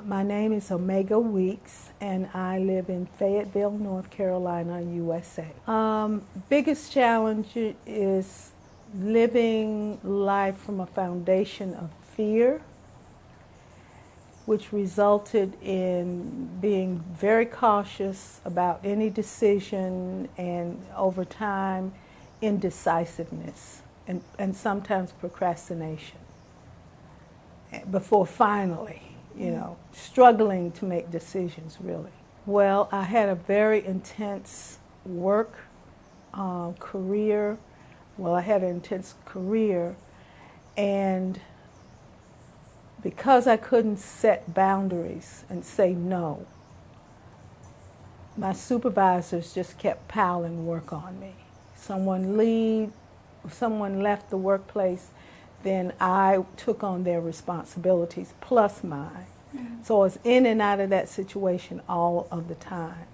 My name is Omega Weeks, and I live in Fayetteville, North Carolina, USA. Biggest challenge is living life from a foundation of fear, which resulted in being very cautious about any decision, and over time, indecisiveness and sometimes procrastination before finally, struggling to make decisions, really. Well, I had a very intense work career. Well, I had an intense career, and because I couldn't set boundaries and say no, my supervisors just kept piling work on me. Someone left the workplace, then I took on their responsibilities plus mine. Mm-hmm. So I was in and out of that situation all of the time,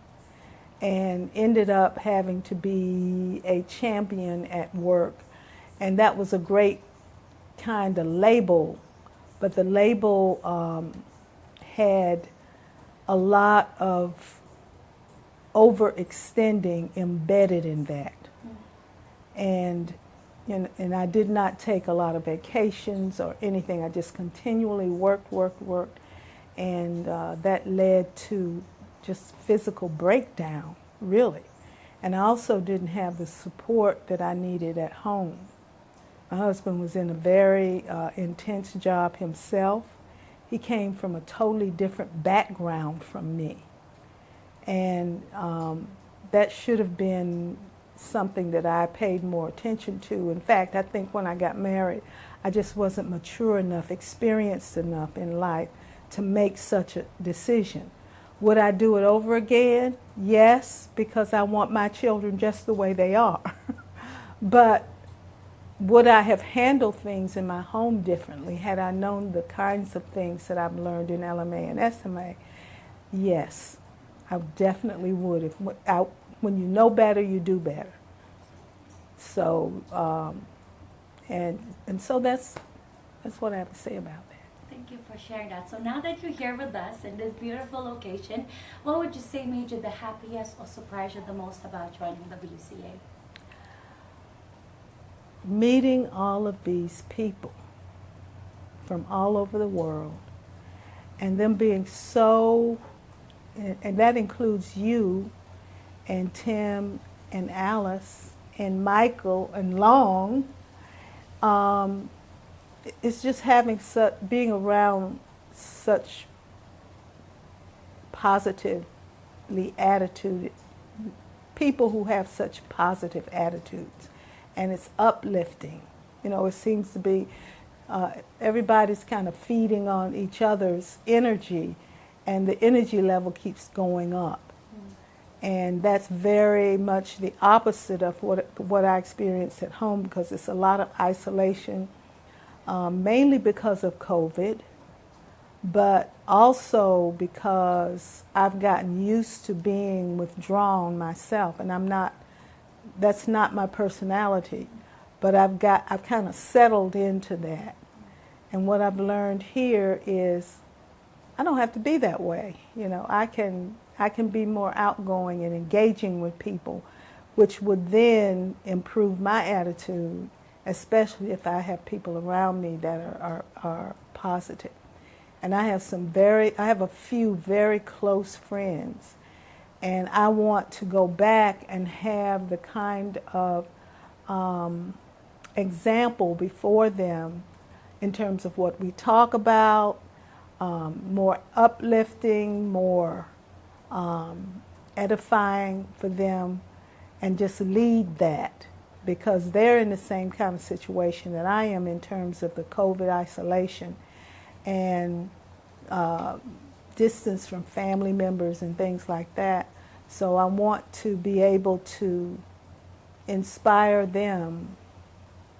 and ended up having to be a champion at work. And that was a great kind of label, but the label had a lot of overextending embedded in that. Mm-hmm. And I did not take a lot of vacations or anything. I just continually worked. And that led to just physical breakdown, really. And I also didn't have the support that I needed at home. My husband was in a very intense job himself. He came from a totally different background from me. And that should have been something that I paid more attention to. In fact, I think when I got married, I just wasn't mature enough, experienced enough in life to make such a decision. Would I do it over again? Yes, because I want my children just the way they are. But would I have handled things in my home differently had I known the kinds of things that I've learned in LMA and SMA? Yes, I definitely would. When you know better, you do better. So, and so that's what I have to say about that. Thank you for sharing that. So now that you're here with us in this beautiful location, what would you say made you the happiest or surprised you the most about joining WCA? Meeting all of these people from all over the world, and them being so, and that includes you and Tim and Alice and Michael and Long. It's just being around such positively attitude people who have such positive attitudes, and it's uplifting. It seems to be everybody's kind of feeding on each other's energy, and the energy level keeps going up. And that's very much the opposite of what I experienced at home, because it's a lot of isolation, mainly because of COVID, but also because I've gotten used to being withdrawn myself, and that's not my personality, but I've kind of settled into that. And what I've learned here is I don't have to be that way. I can be more outgoing and engaging with people, which would then improve my attitude, especially if I have people around me that are positive. And I have a few very close friends, and I want to go back and have the kind of example before them in terms of what we talk about, more uplifting, more edifying for them, and just lead that, because they're in the same kind of situation that I am in terms of the COVID isolation and distance from family members and things like that. So I want to be able to inspire them,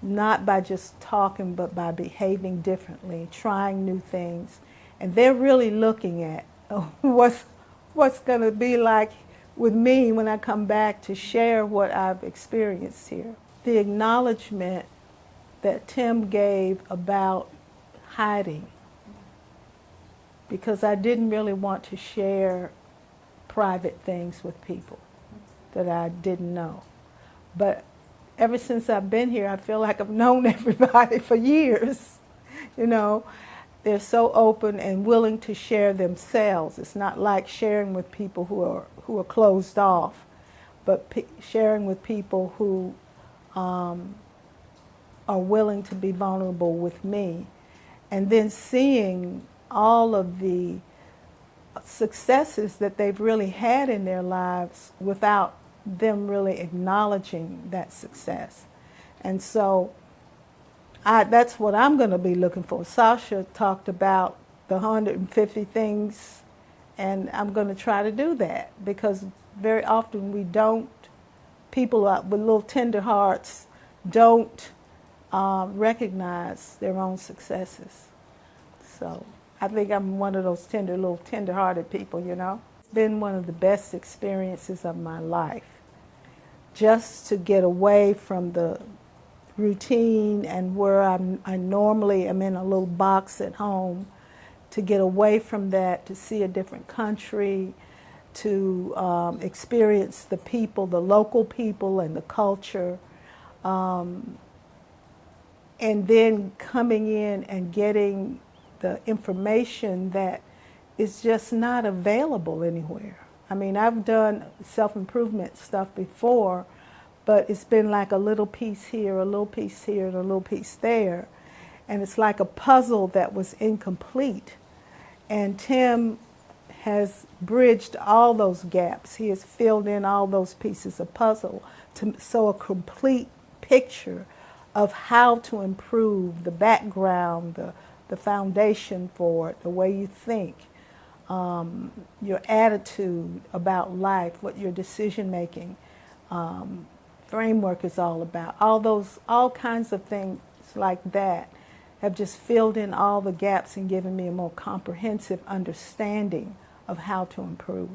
not by just talking, but by behaving differently, trying new things. And they're really looking at what's going to be like with me when I come back to share what I've experienced here. The acknowledgement that Tim gave about hiding because I didn't really want to share private things with people that I didn't know. But ever since I've been here, I feel like I've known everybody for years. You know, they're so open and willing to share themselves. It's not like sharing with people who are closed off, but sharing with people who are willing to be vulnerable with me, and then seeing all of the successes that they've really had in their lives without them really acknowledging that success. And so that's what I'm going to be looking for. Sasha talked about the 150 things, and I'm going to try to do that, because very often people with little tender hearts don't recognize their own successes. So I think I'm one of those little tender-hearted people, you know. It's been one of the best experiences of my life, just to get away from the routine and where I normally am in a little box at home, to get away from that, to see a different country, to experience the people, the local people and the culture, and then coming in and getting the information that is just not available anywhere. I mean, I've done self-improvement stuff before, but it's been like a little piece here, a little piece here, and a little piece there. And it's like a puzzle that was incomplete. And Tim has bridged all those gaps. He has filled in all those pieces of puzzle to show a complete picture of how to improve the background, the foundation for it, the way you think, your attitude about life, what your decision-making framework is all about. All kinds of things like that have just filled in all the gaps and given me a more comprehensive understanding of how to improve.